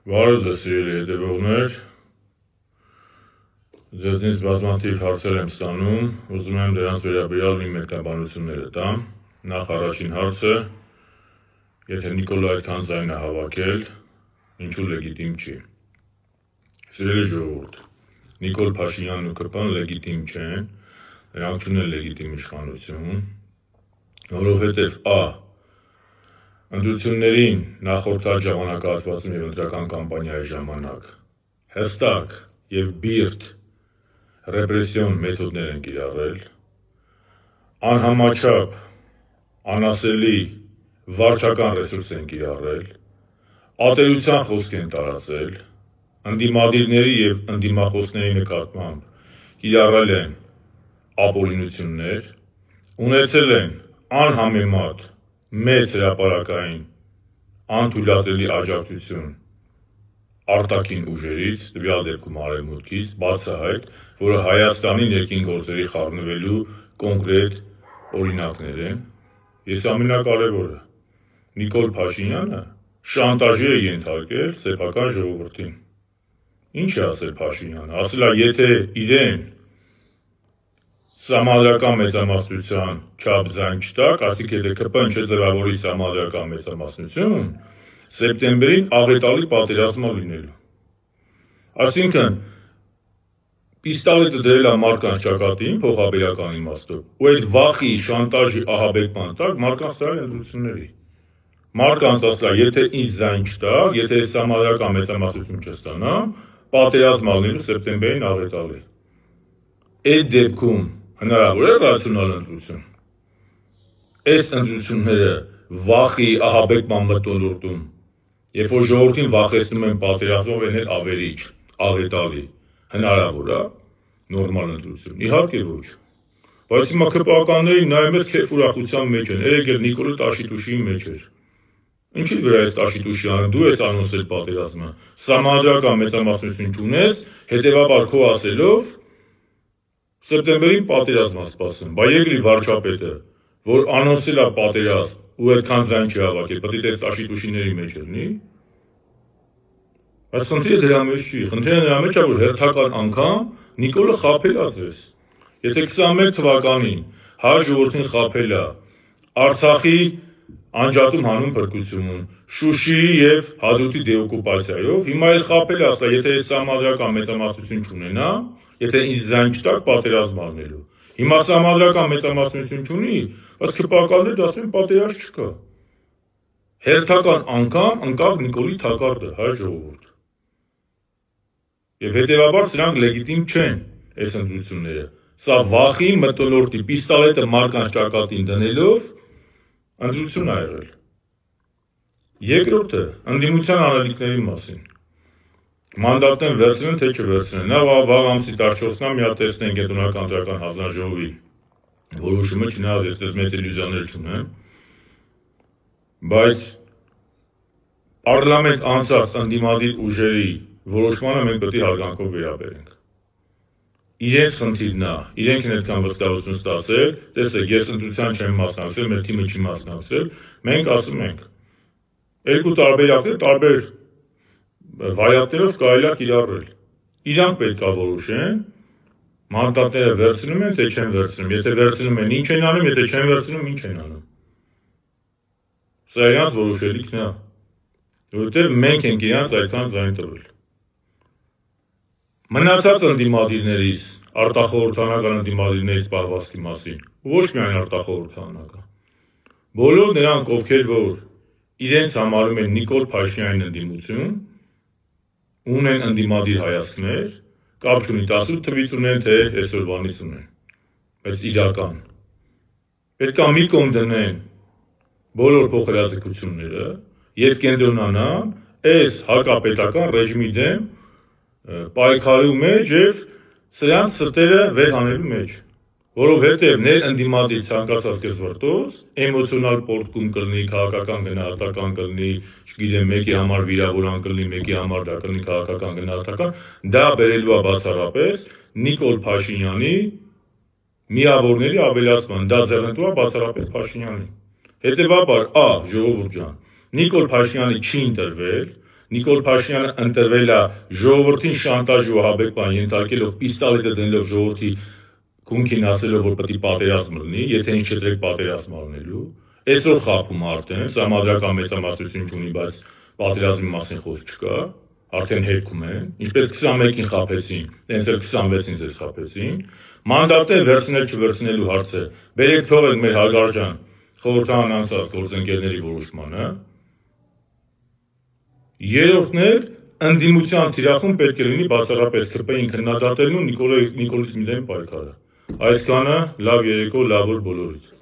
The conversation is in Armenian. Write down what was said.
Բարև ձեզ սիրելի հետևողներ, ձեզնից բազմաթիվ հարցեր եմ ստանում, ուզում եմ դրանց վերաբերյալ մի մեկնաբանություններ տամ։ Նախ առաջին հարցը, եթե Նիկոլը այդքան ձայն է հավաքել, ինչու լեգիտիմ չի։ Սիրելի ժողովուրդ, Նիկոլ Փաշինյանն ու ԿՊ-ն լեգիտիմ չեն, նրանք չունեն լեգիտիմ իշխանություն, որովհետև ընտրություններին նախորդած ժամանակահատվածում և ընտրական կամպանիայի ժամանակ հստակ և բիրտ ռեպրեսիոն մեթոդներ են կիրառել, անհամաչափ, անասելի վարչական ռեսուրս են կիրառել, ատելության խոսք են տարածել, ընդդիմադիրների և ընդդիմախոսների նկատմամբ կիրառել են ապօրինություններ, ունեցել են անհամեմատ մեծ հրապարակային անթույլատրելի աջակցություն արտաքին ուժերից, տվյալ դեպքում Արևմուտքից, բացահայտ, որը Հայաստանի ներքին գործերի խառնվելու կոնկրետ օրինակներ են։ Ես ամենակարևորը, Նիկոլ Փաշինյանը շանտաժի է ենթարկել սեփական ժողովրդին։ Ինչ է ասել Փաշինյանը, ասել է, եթե իրեն սահմանադրական մեծամասնության չափ ձայն չտաք, ասիկ եթե ԿՊ-ն չձևավորի սահմանադրական մեծամասնություն, սեպտեմբերին աղետալի պատերազմ է լինելու։ Այսինքն, պիստոլետը դրել է մարդկանց ճակատին փոխաբերական իմաստով, ու այդ վախի, շանտաժի, ահաբեկման տակ մարդկանց տալ ընտրությունների։ Մարդկանց ասել է, եթե ինձ ձայն չտաք, եթե սահմանադրական մեծամասնություն չստանամ, պատերազմ է լինելու սեպտեմբերին աղետալի։ Այդ դեպքում հնարավոր է ռացիոնալ ընտրություն։ Այս ընտրությունները վախի, ահաբեկման մթնոլորտում, երբ որ ժողովրդին վախեցնում են պատերազմով, են ավերիչ, աղետալի, հնարավոր է նորմալ ընտրություն։ Իհարկե ոչ։ Բայց հիմա ԿՊԱ-ականներին նայում ես քեֆ ուրախության մեջ են, երեկ էլ Նիկոլը տաշի-տուշի մեջ էր։ Ինչի վրա ես տաշի-տուշի անում, դու ես անոնսել պատերազմը, սահմանադրական մեծամասնություն չունես, հետևաբար քո ասելով սեպտեմբերին պատերազմ է սպասում, բա եկլի վարչապետը, որ անոնսել է պատերազմ ու այդքան ձայն չի հավաքել, պետք է տաշի-տուշիների մեջ լինի։ Բայց խնդիրը դրա մեջ չի, խնդիրը նրա մեջ է, որ հերթական անգամ Նիկոլը խաբել է ձեզ։ Եթե 21 թվականին հայ ժողովրդին խաբել է Արցախի անջատում հանուն փրկություն, Շուշիի և Հադրութի դեօկուպացիայով, հիմա էլ խաբել է, ասա, եթե ես սահմանադրական մեծամասնություն չունենամ, եթե ինձ ձայն չտաք, պատերազմ է լինելու։ Հիմա սահմանադրական մեծամասնություն չունի, բայց ԿՊԱ-ականները ասում են պատերազմ չկա։ Հերթական անգամ ընկավ Նիկոլի թակարդը, հայ ժողովուրդ։ Եվ հետևաբար սրանք լեգիտիմ չեն, այս ընտրությունները։ Սա վախի, մթնոլորտի, պիստոլետը մարդկանց ճակատին դնելով ընտրություն է եղել։ Երկրորդը, ընդդիմության անելիքների մասին։ Մանդատն վերցնեն, թե չվերցնեն։ Նա վաղ ամսի 14-ն մի հատ տեսնենք Կենտրոնական ընտրական հանձնաժողովի որոշումը, չնայած ես մեծ իլյուզիաներ չունեմ, բայց պարլամենտ անցած ընդդիմադիր ուժերի որոշմանը մենք պետք է հարգանքով վերաբերենք։ Իրենց խնդիրն է, իրենք են այդքան վստահություն ստացել, տեսեք, ես ընտրության չեմ մասնակցել, մեր թիմը չի մասնակցել, մենք ասում ենք, երկու տարբերակներ, տարբեր վարիանտներով կարելի է կիրառել։ Իրանք պետք է որոշեն, մանդատները վերցնում են, թե չեն վերցնում, եթե վերցնում են, ինչ են անում, եթե չեն վերցնում, ինչ են անում։ Սա իրանց որոշելիքն է, որովհետև մենք ենք իրանց այդքան ձայն տվել։ Մնացած ընդդիմադիրներից, արտախորհրդանական ընդդիմադիրներից պահվածքի մասին, ոչ միայն արտախորհրդանական, բոլոր նրանք, ովքեր որ իրենց համարում են Նիկոլ Փաշինյանի ընդդիմություն, ունեն ընդդիմադիր հայացքներ, կապ չունի 18 թվից ունեն, թե այսօրվանից ունեն, բայց իրական։ Պետք է մի կողմ դնեն բոլոր փոխհրաձգությունները և կենտրոնանան այս հակապետական ռեժիմի դեմ պայքարելու մեջ և սրանց ստերը վեր հանելու մեջ, որովհետև ներ ընդդիմադիր ցանկացած կզվրտոց, էմոցիոնալ պոռթկում կլինի, քաղաքական գնահատական կլինի, չգիտեմ, մեկի համար վիրավորան կլինի, մեկի համար դա կլինի քաղաքական գնահատական, դա բերելու է բացառապես Նիկոլ Փաշինյանի միավորների ավելացման, դա ձեռնտու է բացառապես Փաշինյանին։ Հետևաբար, ժողովուրդ ջան, Նիկոլ Փաշինյանը չի ընտրվել, Նիկոլ Փաշինյանը ընտրվել է ժողովրդին շանտաժ ու ահաբեկման ենթարկելով, պիստոլետը դնելով ժողովրդի քունքին ասելով, որ պետք է պատերազմ լինի, եթե ինչ չտրեք պատերազմ առնելու, այսօր խաբում արդեն, սահմանադրական մեծամասնություն չունի, բայց պատերազմի մասին խոսք չկա, արդեն հերքում են, ինչպես 21-ին խաբեցին, տենց էլ 26-ին ձեզ խաբեցին, մանդատը վերցնել չվերցնելու հարցը, բերեք թողենք մեր հարգարժան խորհրդարան անցած գործընկերների որոշմանը, երրորդն էլ ընդդիմության թիրախում պետք է լինի բացառապես ԿՊ-ին քննադատելն ու Նիկոլից Միլեն պայքարը։ Այսքանը լավ երեկո, լավ օր բոլորիդ։